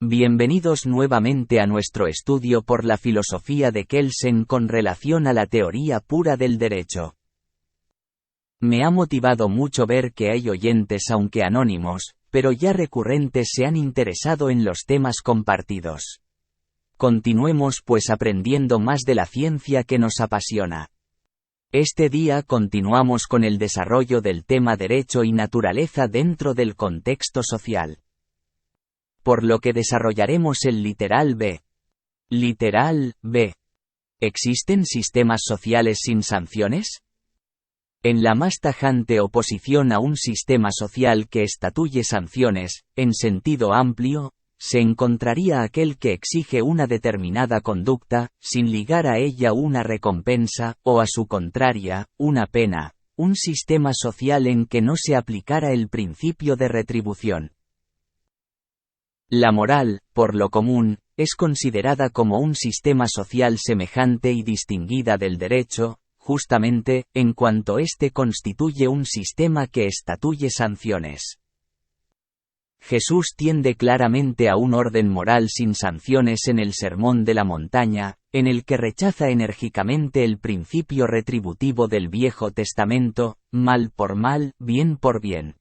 Bienvenidos nuevamente a nuestro estudio por la filosofía de Kelsen con relación a la teoría pura del derecho. Me ha motivado mucho ver que hay oyentes, aunque anónimos, pero ya recurrentes, se han interesado en los temas compartidos. Continuemos pues aprendiendo más de la ciencia que nos apasiona. Este día continuamos con el desarrollo del tema derecho y naturaleza dentro del contexto social. Por lo que desarrollaremos el literal B. Literal B. ¿Existen sistemas sociales sin sanciones? En la más tajante oposición a un sistema social que estatuye sanciones, en sentido amplio, se encontraría aquel que exige una determinada conducta, sin ligar a ella una recompensa, o a su contraria, una pena, un sistema social en que no se aplicara el principio de retribución. La moral, por lo común, es considerada como un sistema social semejante y distinguida del derecho, justamente, en cuanto éste constituye un sistema que estatuye sanciones. Jesús tiende claramente a un orden moral sin sanciones en el Sermón de la Montaña, en el que rechaza enérgicamente el principio retributivo del Viejo Testamento, mal por mal, bien por bien.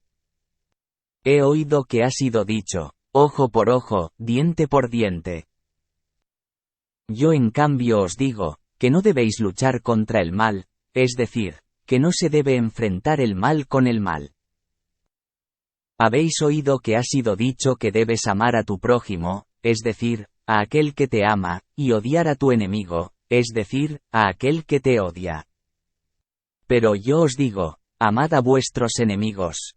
He oído que ha sido dicho, ojo por ojo, diente por diente. Yo en cambio os digo, que no debéis luchar contra el mal, es decir, que no se debe enfrentar el mal con el mal. Habéis oído que ha sido dicho que debes amar a tu prójimo, es decir, a aquel que te ama, y odiar a tu enemigo, es decir, a aquel que te odia. Pero yo os digo, amad a vuestros enemigos.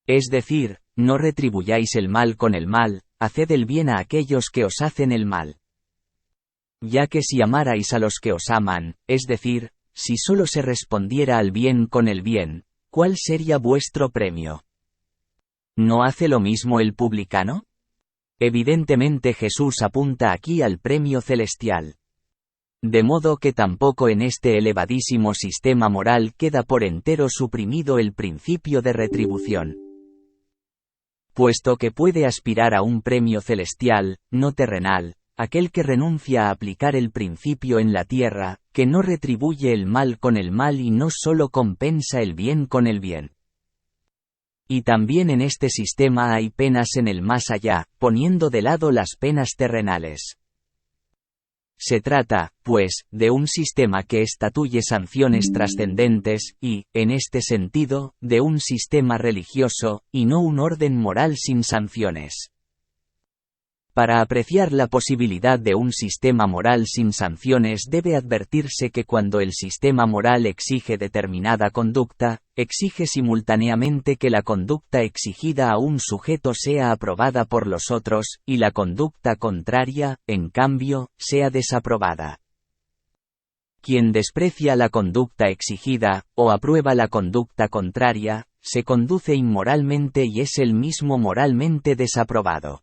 Es decir, no retribuyáis el mal con el mal, haced el bien a aquellos que os hacen el mal. Ya que si amarais a los que os aman, es decir, si solo se respondiera al bien con el bien, ¿cuál sería vuestro premio? ¿No hace lo mismo el publicano? Evidentemente Jesús apunta aquí al premio celestial. De modo que tampoco en este elevadísimo sistema moral queda por entero suprimido el principio de retribución. Puesto que puede aspirar a un premio celestial, no terrenal, aquel que renuncia a aplicar el principio en la tierra, que no retribuye el mal con el mal y no solo compensa el bien con el bien. Y también en este sistema hay penas en el más allá, poniendo de lado las penas terrenales. Se trata, pues, de un sistema que estatuye sanciones trascendentes, y, en este sentido, de un sistema religioso, y no un orden moral sin sanciones. Para apreciar la posibilidad de un sistema moral sin sanciones debe advertirse que cuando el sistema moral exige determinada conducta, exige simultáneamente que la conducta exigida a un sujeto sea aprobada por los otros, y la conducta contraria, en cambio, sea desaprobada. Quien desprecia la conducta exigida, o aprueba la conducta contraria, se conduce inmoralmente y es él mismo moralmente desaprobado.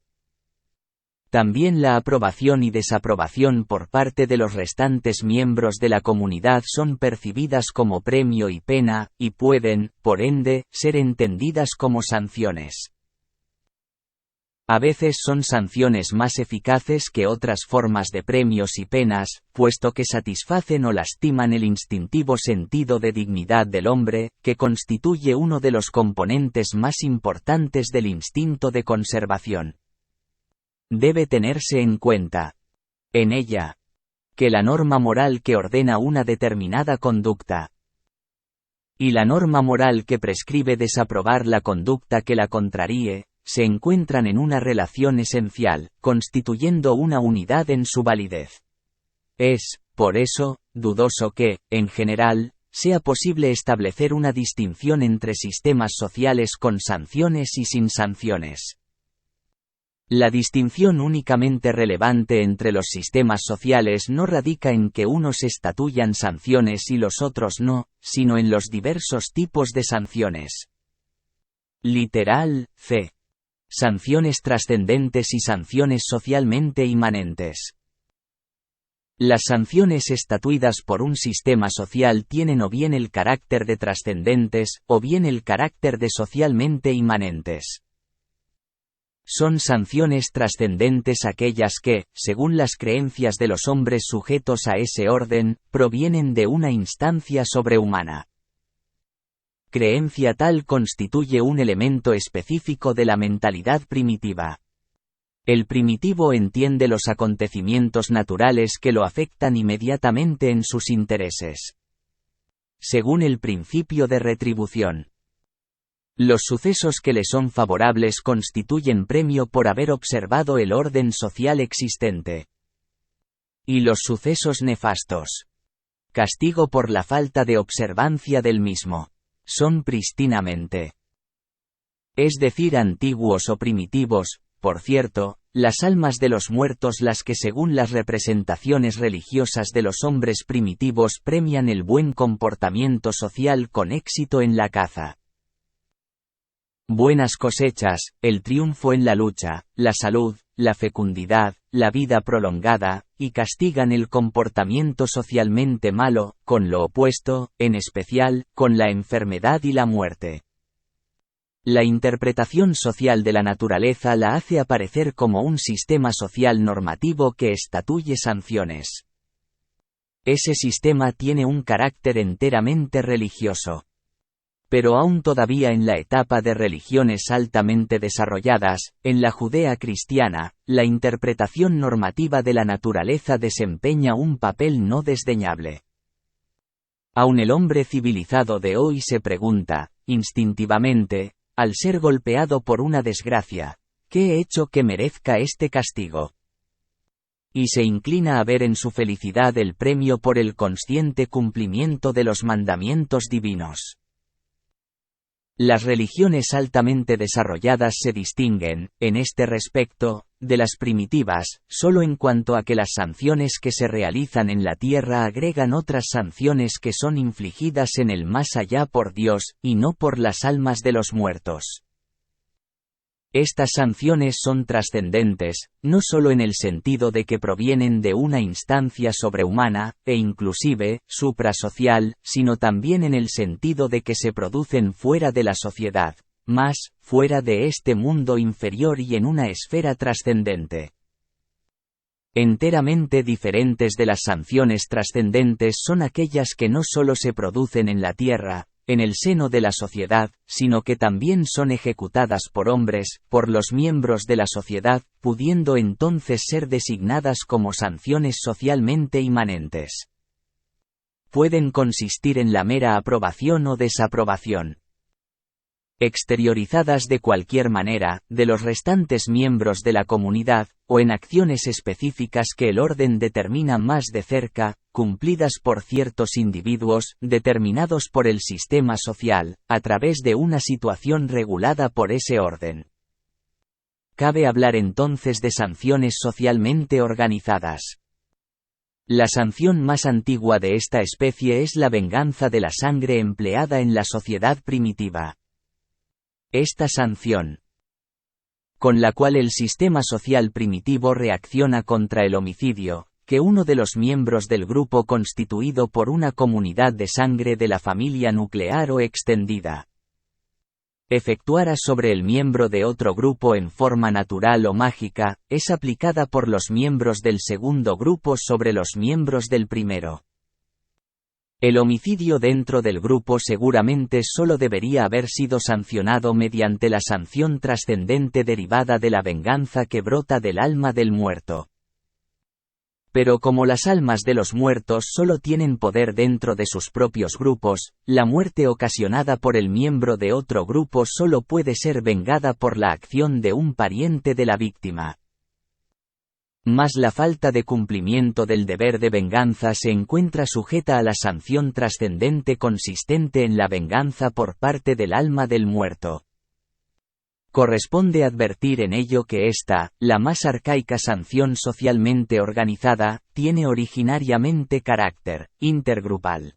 También la aprobación y desaprobación por parte de los restantes miembros de la comunidad son percibidas como premio y pena, y pueden, por ende, ser entendidas como sanciones. A veces son sanciones más eficaces que otras formas de premios y penas, puesto que satisfacen o lastiman el instintivo sentido de dignidad del hombre, que constituye uno de los componentes más importantes del instinto de conservación. Debe tenerse en cuenta, en ella, que la norma moral que ordena una determinada conducta y la norma moral que prescribe desaprobar la conducta que la contraríe, se encuentran en una relación esencial, constituyendo una unidad en su validez. Es, por eso, dudoso que, en general, sea posible establecer una distinción entre sistemas sociales con sanciones y sin sanciones. La distinción únicamente relevante entre los sistemas sociales no radica en que unos estatuyan sanciones y los otros no, sino en los diversos tipos de sanciones. Literal, C. Sanciones trascendentes y sanciones socialmente inmanentes. Las sanciones estatuidas por un sistema social tienen o bien el carácter de trascendentes, o bien el carácter de socialmente inmanentes. Son sanciones trascendentes aquellas que, según las creencias de los hombres sujetos a ese orden, provienen de una instancia sobrehumana. Creencia tal constituye un elemento específico de la mentalidad primitiva. El primitivo entiende los acontecimientos naturales que lo afectan inmediatamente en sus intereses. Según el principio de retribución. Los sucesos que le son favorables constituyen premio por haber observado el orden social existente. Y los sucesos nefastos. Castigo por la falta de observancia del mismo. Son prístinamente. Es decir, antiguos o primitivos, por cierto, las almas de los muertos las que según las representaciones religiosas de los hombres primitivos premian el buen comportamiento social con éxito en la caza. Buenas cosechas, el triunfo en la lucha, la salud, la fecundidad, la vida prolongada, y castigan el comportamiento socialmente malo, con lo opuesto, en especial, con la enfermedad y la muerte. La interpretación social de la naturaleza la hace aparecer como un sistema social normativo que estatuye sanciones. Ese sistema tiene un carácter enteramente religioso. Pero aún todavía en la etapa de religiones altamente desarrolladas, en la Judea cristiana, la interpretación normativa de la naturaleza desempeña un papel no desdeñable. Aún el hombre civilizado de hoy se pregunta, instintivamente, al ser golpeado por una desgracia, ¿qué he hecho que merezca este castigo? Y se inclina a ver en su felicidad el premio por el consciente cumplimiento de los mandamientos divinos. Las religiones altamente desarrolladas se distinguen, en este respecto, de las primitivas, solo en cuanto a que las sanciones que se realizan en la tierra agregan otras sanciones que son infligidas en el más allá por Dios, y no por las almas de los muertos. Estas sanciones son trascendentes, no solo en el sentido de que provienen de una instancia sobrehumana, e inclusive, suprasocial, sino también en el sentido de que se producen fuera de la sociedad, más, fuera de este mundo inferior y en una esfera trascendente. Enteramente diferentes de las sanciones trascendentes son aquellas que no solo se producen en la tierra, en el seno de la sociedad, sino que también son ejecutadas por hombres, por los miembros de la sociedad, pudiendo entonces ser designadas como sanciones socialmente inmanentes. Pueden consistir en la mera aprobación o desaprobación. Exteriorizadas de cualquier manera, de los restantes miembros de la comunidad, o en acciones específicas que el orden determina más de cerca, cumplidas por ciertos individuos, determinados por el sistema social, a través de una situación regulada por ese orden. Cabe hablar entonces de sanciones socialmente organizadas. La sanción más antigua de esta especie es la venganza de la sangre empleada en la sociedad primitiva. Esta sanción, con la cual el sistema social primitivo reacciona contra el homicidio, que uno de los miembros del grupo constituido por una comunidad de sangre de la familia nuclear o extendida, efectuara sobre el miembro de otro grupo en forma natural o mágica, es aplicada por los miembros del segundo grupo sobre los miembros del primero. El homicidio dentro del grupo seguramente solo debería haber sido sancionado mediante la sanción trascendente derivada de la venganza que brota del alma del muerto. Pero como las almas de los muertos solo tienen poder dentro de sus propios grupos, la muerte ocasionada por el miembro de otro grupo solo puede ser vengada por la acción de un pariente de la víctima. Mas la falta de cumplimiento del deber de venganza se encuentra sujeta a la sanción trascendente consistente en la venganza por parte del alma del muerto. Corresponde advertir en ello que esta, la más arcaica sanción socialmente organizada, tiene originariamente carácter intergrupal.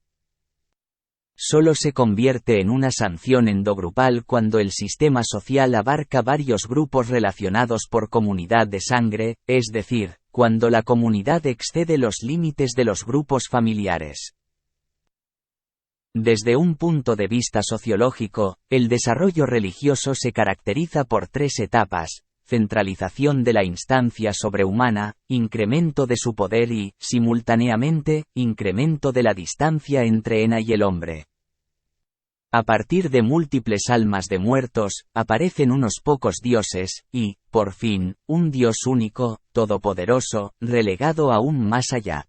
Solo se convierte en una sanción endogrupal cuando el sistema social abarca varios grupos relacionados por comunidad de sangre, es decir, cuando la comunidad excede los límites de los grupos familiares. Desde un punto de vista sociológico, el desarrollo religioso se caracteriza por tres etapas: centralización de la instancia sobrehumana, incremento de su poder y, simultáneamente, incremento de la distancia entre Ena y el hombre. A partir de múltiples almas de muertos, aparecen unos pocos dioses, y, por fin, un Dios único, todopoderoso, relegado aún más allá.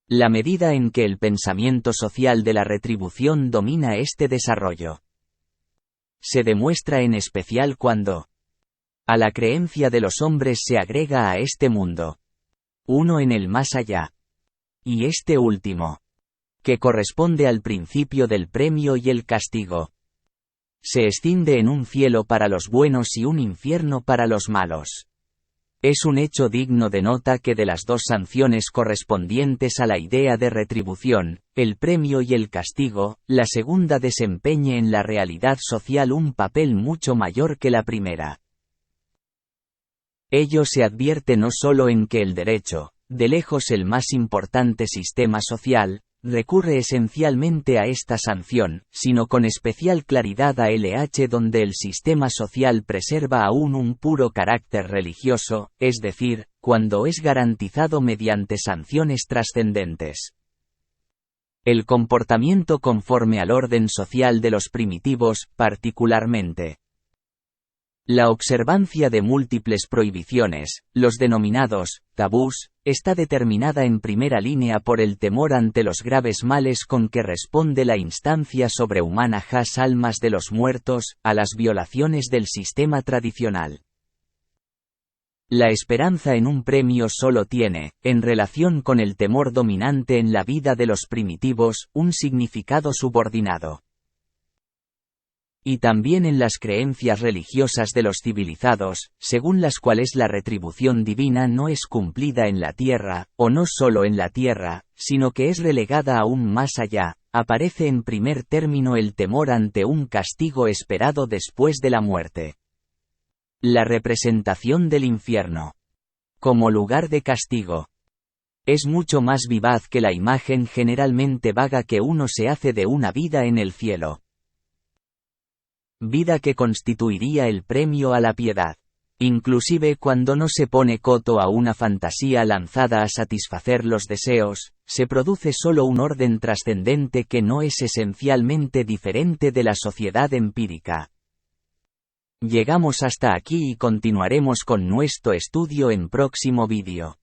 La medida en que el pensamiento social de la retribución domina este desarrollo se demuestra en especial cuando a la creencia de los hombres se agrega a este mundo uno en el más allá. Y este último, que corresponde al principio del premio y el castigo, se escinde en un cielo para los buenos y un infierno para los malos. Es un hecho digno de nota que de las dos sanciones correspondientes a la idea de retribución, el premio y el castigo, la segunda desempeñe en la realidad social un papel mucho mayor que la primera. Ello se advierte no solo en que el derecho, de lejos el más importante sistema social, recurre esencialmente a esta sanción, sino con especial claridad a LH donde el sistema social preserva aún un puro carácter religioso, es decir, cuando es garantizado mediante sanciones trascendentes. El comportamiento conforme al orden social de los primitivos, particularmente la observancia de múltiples prohibiciones, los denominados tabús, está determinada en primera línea por el temor ante los graves males con que responde la instancia sobrehumana has almas de los muertos, a las violaciones del sistema tradicional. La esperanza en un premio solo tiene, en relación con el temor dominante en la vida de los primitivos, un significado subordinado. Y también en las creencias religiosas de los civilizados, según las cuales la retribución divina no es cumplida en la tierra, o no solo en la tierra, sino que es relegada aún más allá, aparece en primer término el temor ante un castigo esperado después de la muerte. La representación del infierno como lugar de castigo es mucho más vivaz que la imagen generalmente vaga que uno se hace de una vida en el cielo. Vida que constituiría el premio a la piedad. Inclusive cuando no se pone coto a una fantasía lanzada a satisfacer los deseos, se produce solo un orden trascendente que no es esencialmente diferente de la sociedad empírica. Llegamos hasta aquí y continuaremos con nuestro estudio en próximo vídeo.